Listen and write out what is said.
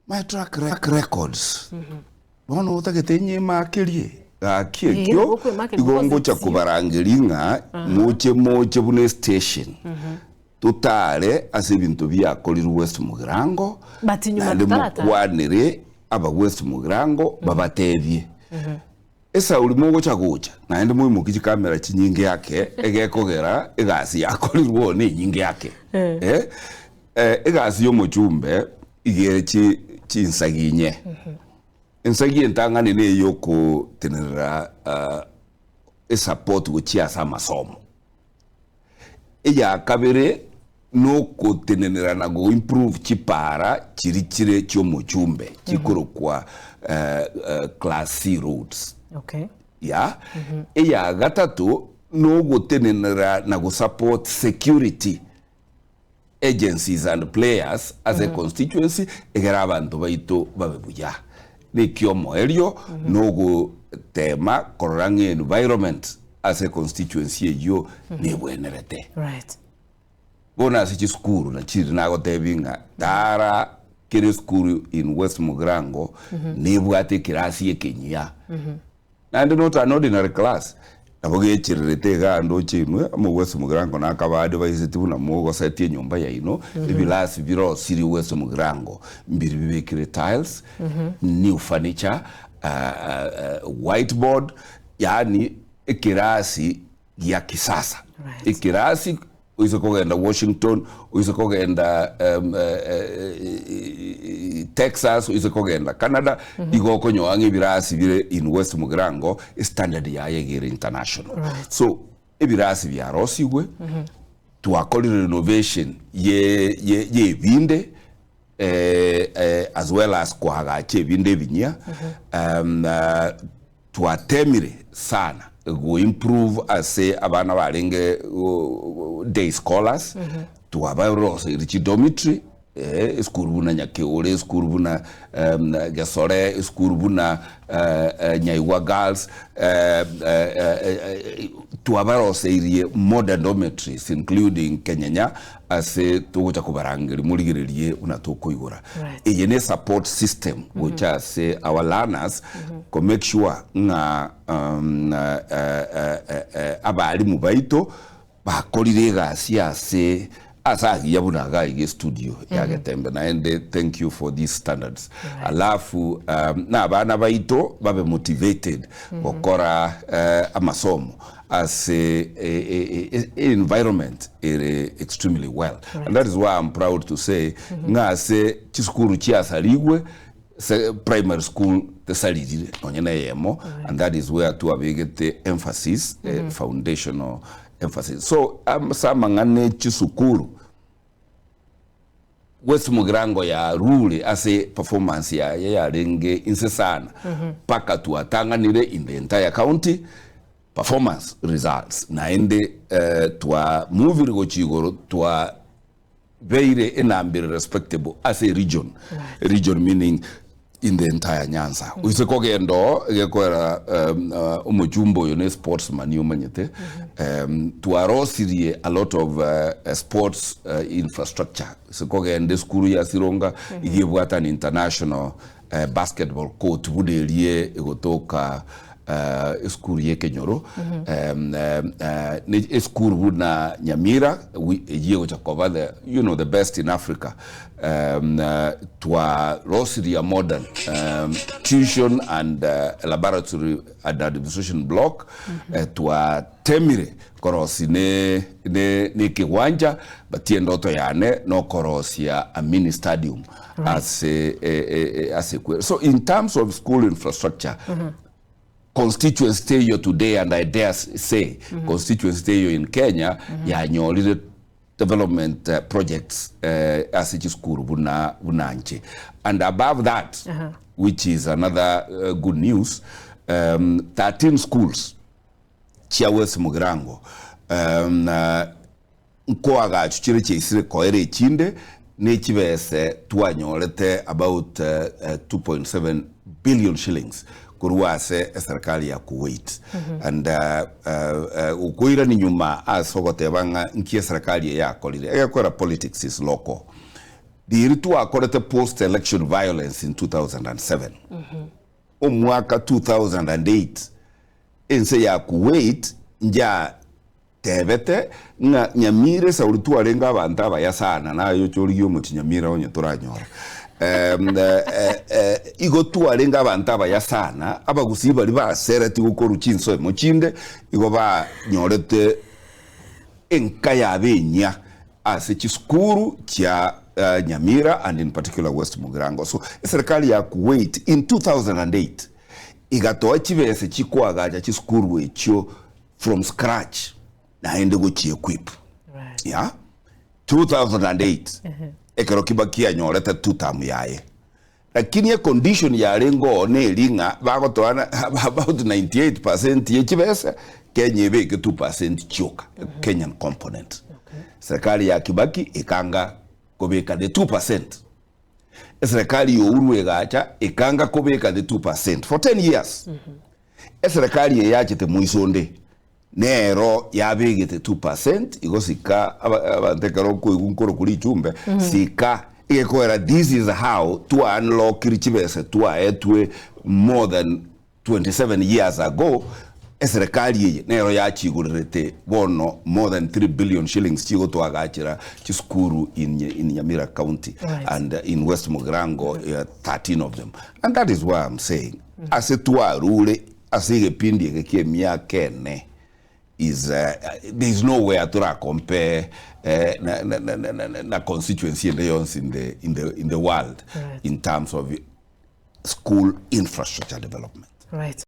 my track records bono utagetenye makirie akio igongo cha kubarangiringa moche bune station tutare ase bintu bya kolirwe West Mugirango batinyuma tutarata kwanire aba West Mugirango babatebye esa ulimo cha gocha naende muimu kiji kamera chinyinge yake egekogera egasi yakolirwe ne nyinge yake egasi yo muchumbe igere chinsaginye ensagi entangane ne yoko tenera support guchiasa masomo eya kabere no ko tenera na go improve chipara chirichire cyo muchumbe chikoro kwa class C roads. Okay. Ya eya gatatu no go tenera na go support security agencies and players as a constituency egera abantu baito babebuya nikiomo elio no go tema korangi environment as a constituency yo ni bwenerete right bona si skuru na chiri na go tebinga dara kire skuru in West Mugirango ni bwate kirasi yekenyia and not an ordinary class aboge chirete ga ndo chinwe mu West Mugirango na kaba advise tibuna mugo sete nyumba ya ino ebilasi biro siri West Mugirango mbiri bibekire tiles new furniture whiteboard yani ikirasi ya kisasa ikirasi uizo kogenda Washington uizo kogenda Texas uizo kogenda Canada igoko nyoange birasi bire in West Mugirango standard ya yegere international so ibirasi bya rosigwe tuakoli renovation ye binde as well as kuhagache binde binya tuatemire sana go improve ase abana barenge day scholars tuabairo richi dormitory school buna Nyakeore school buna Gesore school buna Nyaiwa girls tuabairo irie modern dormitories including Kenyanya ase tugocha kubarangiri muligirerie unatoko igora eye support system which ase our learners to make sure nga abali mubaito bakolire gasi ase asagi yabunaga ige studio yagetembe na ende thank you for these standards alafu na abana baito babe motivated okora amasomo as a environment extremely well and that is why I'm proud to say nga se chiskuru chiasaligwe primary school the salidire onyena yemo and that is where to get the emphasis foundational emphasis so samangane chisukuru West Mugirango ya rule as a performance ya renge insesana paka tuatanganire in the entire county performance results na ende tua move go chigoro tua very enambere respectable as a region region meaning in the entire Nyanza usekogendo gekora umujumbo yone sportsman yomanyete tuarosirie a lot of sports infrastructure usekogende skuru ya Sironga igibwata an international basketball court budelie igotoka skuru ye Kenyoro ni skuru buna Nyamira yego chakoba the you know the best in Africa twa Rosiria modern tuition and laboratory and administration block twa temire korosi ne kiwanja batie ndoto yane no korosia a mini stadium as a so in terms of school infrastructure constituency stereo today and I dare say constituency stereo in Kenya ya nyolire development projects as it is kuru bunanche and above that which is another good news 13 schools chia West Mugirango nkoa ga chuchire chisire koere chinde ne chibese tuanyolete about 2.7 billion shillings kuruase serikali ya Kuwait and ukoira ni nyuma asogote banga nkie serikali ya kolire ekora politics is local Diritu akorete post-election violence in 2007. Mwaka 2008 ense ya Kuwait nja tebete nga Nyamire saulitu alenga abantu abayasana nayo cyoriyo muti Nyamira onye turanyora igo tu alenga abantu abayasana abagusi bali basereti gukora ukinso mukinde igo ba nyorete enka yabenya ase kiskuru kya Nyamira and in particular West Mugirango. So serikali ya Kuwait in 2008 igatoa chibese chikwagaja chiskuru ekyo from scratch na ende go equip. Right. Yeah. 2008 ekero kibakia nyoreta tutamu yaye. Lakini ya condition ya lengo ne linga bagotoana about 98% yechibese Kenya ibeke 2% choka Kenyan component. Serikali ya Kibaki ikanga kobeka the 2%. Serikali ya Uhuru egacha ikanga kobeka the 2% for 10 years. Serikali ya chete muisonde nero yabegete 2% igosika abantekaro ko igunkoro kuri chumbe sika igekwera this is how to unlock richibese to etwe more than 27 years ago. Serikali nero yachigurete bono more than 3 billion shillings chigo to agachira chiskuru in Nyamira County. Right. And in West Mugirango 13 of them. And that is why I'm saying as it wa rule as a pindi ke miakene is there is nowhere to compare na constituency in the world. Right. In terms of school infrastructure development. Right.